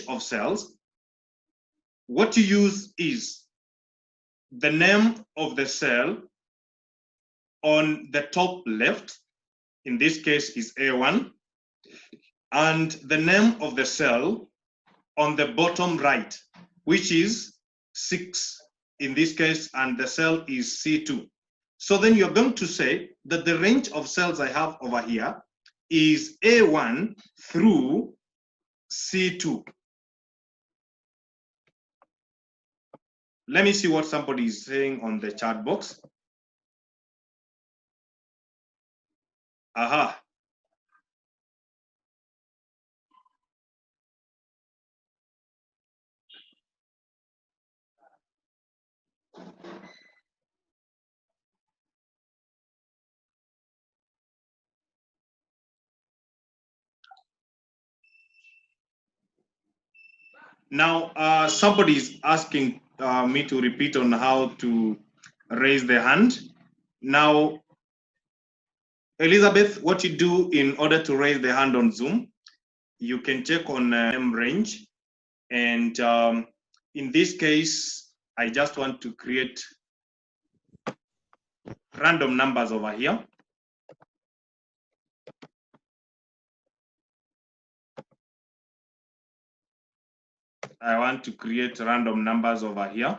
of cells, what you use is the name of the cell on the top left, in this case is A1, and the name of the cell on the bottom right, which is 6 in this case, and the cell is C2. So then you're going to say that the range of cells I have over here is A1 through C2. Let me see what somebody is saying on the chat box. Aha. Now, somebody is asking me to repeat on how to raise the hand. Now, Elizabeth, what you do in order to raise the hand on Zoom, you can check on name range. And in this case, I just want to create random numbers over here. I want to create random numbers over here.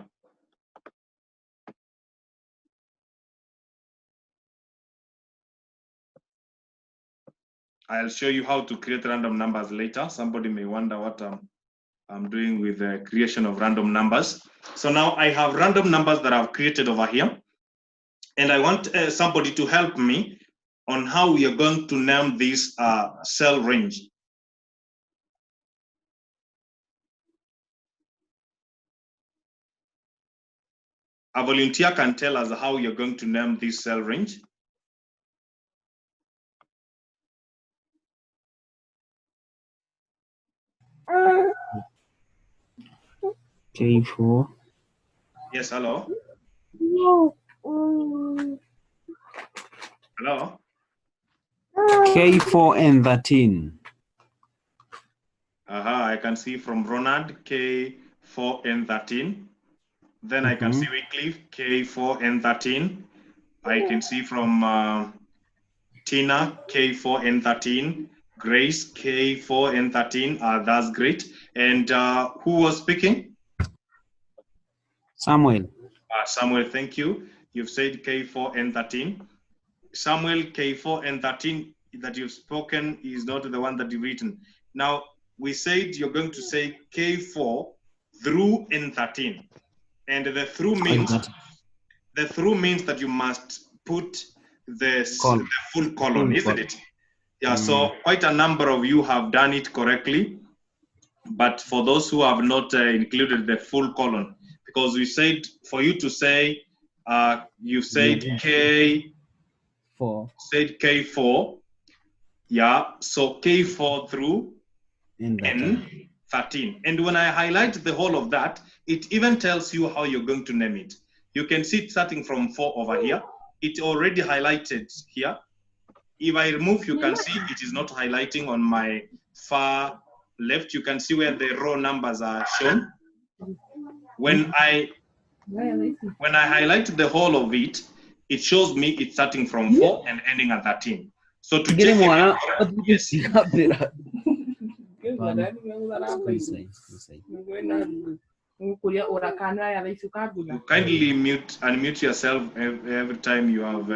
I'll show you how to create random numbers later. Somebody may wonder what I'm doing with the creation of random numbers. So now I have random numbers that I've created over here. And I want somebody to help me on how we are going to name this cell range. A volunteer can tell us how you're going to name this cell range. K4. Yes, hello. Hello. K4 and 13. I can see from Ronald K4 and 13. Then I can see Wycliffe K4 and 13. I can see from Tina K4 and 13. Grace K4 and 13. That's great. And who was speaking? Samuel. Samuel, thank you. You've said K4 and 13. Samuel, K4 and 13 that you've spoken is not the one that you've written. Now, we said you're going to say K4 through N13. And the through means that you must put the full colon, isn't it? Yeah, so quite a number of you have done it correctly. But for those who have not included the full colon, because we said for you to say, you said K4, yeah, so K4 through N13. And when I highlight the whole of that, it even tells you how you're going to name it. You can see it starting from 4 over here. It already highlighted here. If I remove, you can see it is not highlighting on my far left. You can see where the row numbers are shown. When I highlight the whole of it, it shows me it's starting from 4 and ending at 13. So to check yes. You kindly unmute yourself every time you have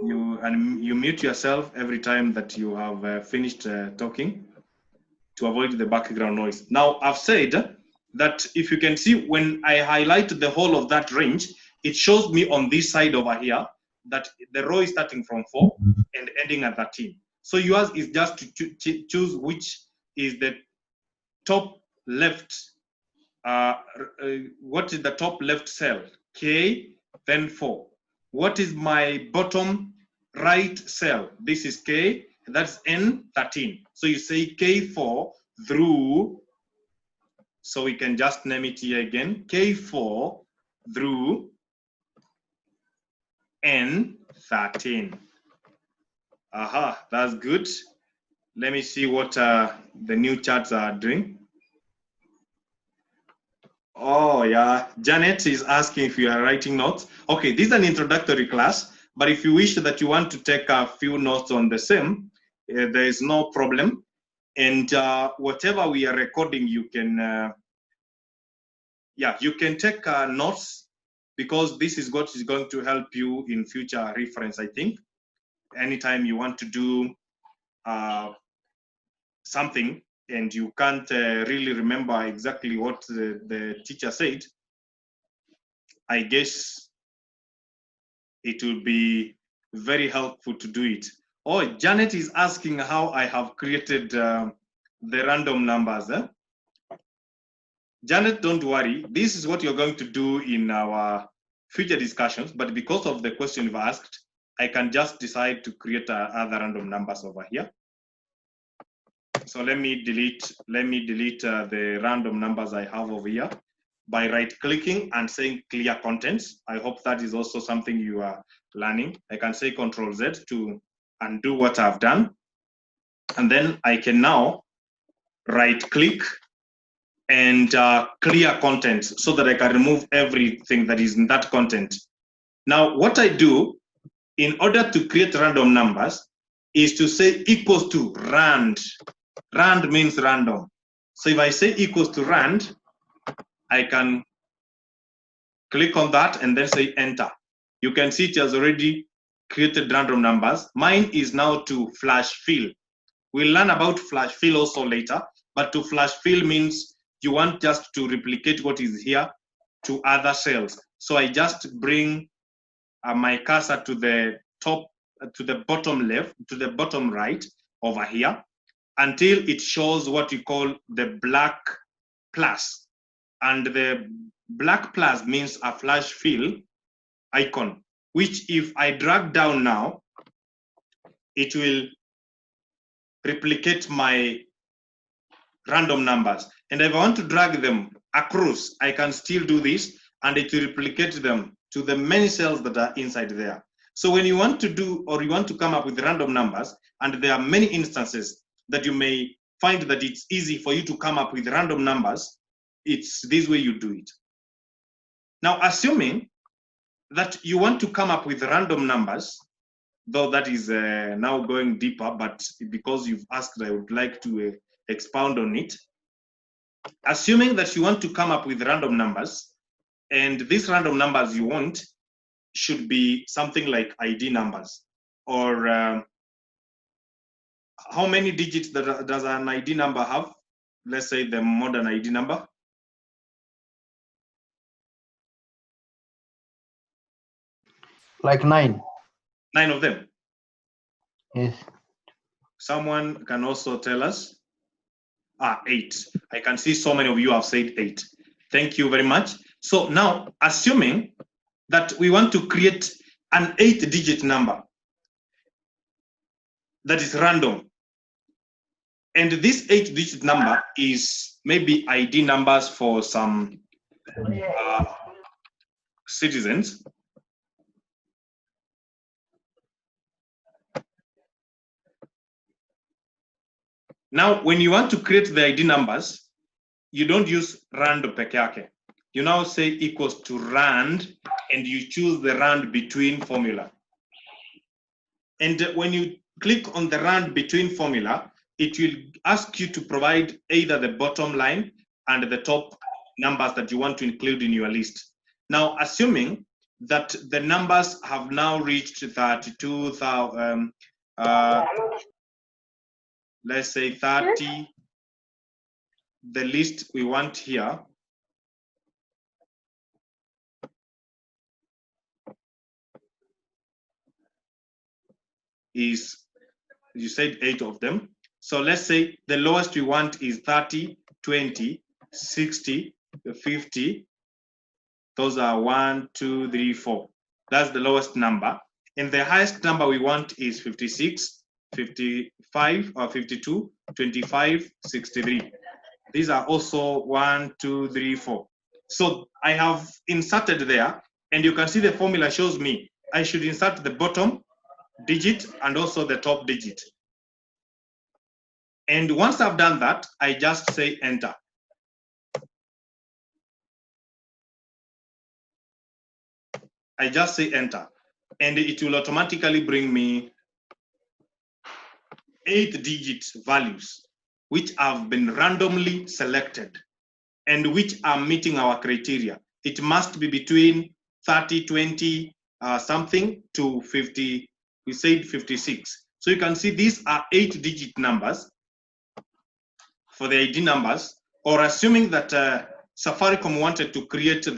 you mute yourself every time that you have finished talking to avoid the background noise. Now, I've said that if you can see, when I highlight the whole of that range, it shows me on this side over here that the row is starting from 4 and ending at 13. So yours is just to choose which is the top left, what is the top left cell? K, then 4. What is my bottom right cell? This is K, that's N13. So you say K4 through, so we can just name it here again, K4 through N13. Aha, that's good. Let me see what the new chats are doing. Oh, yeah. Janet is asking if you are writing notes. Okay, this is an introductory class, but if you wish that you want to take a few notes on the same, there is no problem. And whatever we are recording, you can, you can take notes, because this is what is going to help you in future reference, I think. Anytime you want to do something and you can't really remember exactly what the teacher said, I guess it will be very helpful to do it. Oh, Janet is asking how I have created the random numbers. Janet, don't worry. This is what you're going to do in our future discussions, but because of the question you've asked, I can just decide to create other random numbers over here. So let me delete the random numbers I have over here by right-clicking and saying clear contents. I hope that is also something you are learning. I can say Control-Z to undo what I've done. And then I can now right-click and clear contents so that I can remove everything that is in that content. Now, what I do in order to create random numbers is to say equals to rand. Rand means random. So if I say equals to rand, I can click on that and then say enter. You can see it has already created random numbers. Mine is now to flash fill. We'll learn about flash fill also later, but to flash fill means you want just to replicate what is here to other cells. So I just bring my cursor to the top, to the bottom left, to the bottom right over here, until it shows what we call the black plus. And the black plus means a flash fill icon, which if I drag down now, it will replicate my random numbers. And if I want to drag them across, I can still do this, and it will replicate them to the many cells that are inside there. So when you want to do, or you want to come up with random numbers, and there are many instances that you may find that it's easy for you to come up with random numbers, it's this way you do it. Now, assuming that you want to come up with random numbers, though that is now going deeper, but because you've asked, I would like to expound on it. Assuming that you want to come up with random numbers, and these random numbers you want should be something like ID numbers, or how many digits does an ID number have? Let's say the modern ID number. Like 9. 9 of them? Yes. Someone can also tell us. 8. I can see so many of you have said 8. Thank you very much. So now, assuming that we want to create an 8-digit number that is random, and this 8-digit number is maybe ID numbers for some citizens. Now, when you want to create the ID numbers, you don't use rand peke yake. You now say equals to rand, and you choose the rand between formula. And when you click on the rand between formula, it will ask you to provide either the bottom line and the top numbers that you want to include in your list. Now, assuming that the numbers have now reached 32,000, let's say 30, the list we want here is, you said 8 of them. So let's say the lowest we want is 30, 20, 60, 50. Those are 1, 2, 3, 4. That's the lowest number. And the highest number we want is 56, 55, or 52, 25, 63. These are also 1, 2, 3, 4. So I have inserted there, and you can see the formula shows me I should insert the bottom digit and also the top digit. And once I've done that, I just say enter. I just say enter, and it will automatically bring me 8-digit values, which have been randomly selected and which are meeting our criteria. It must be between 30, 20, something to 50, we said 56. So you can see these are 8-digit numbers for the ID numbers, or assuming that Safaricom wanted to create the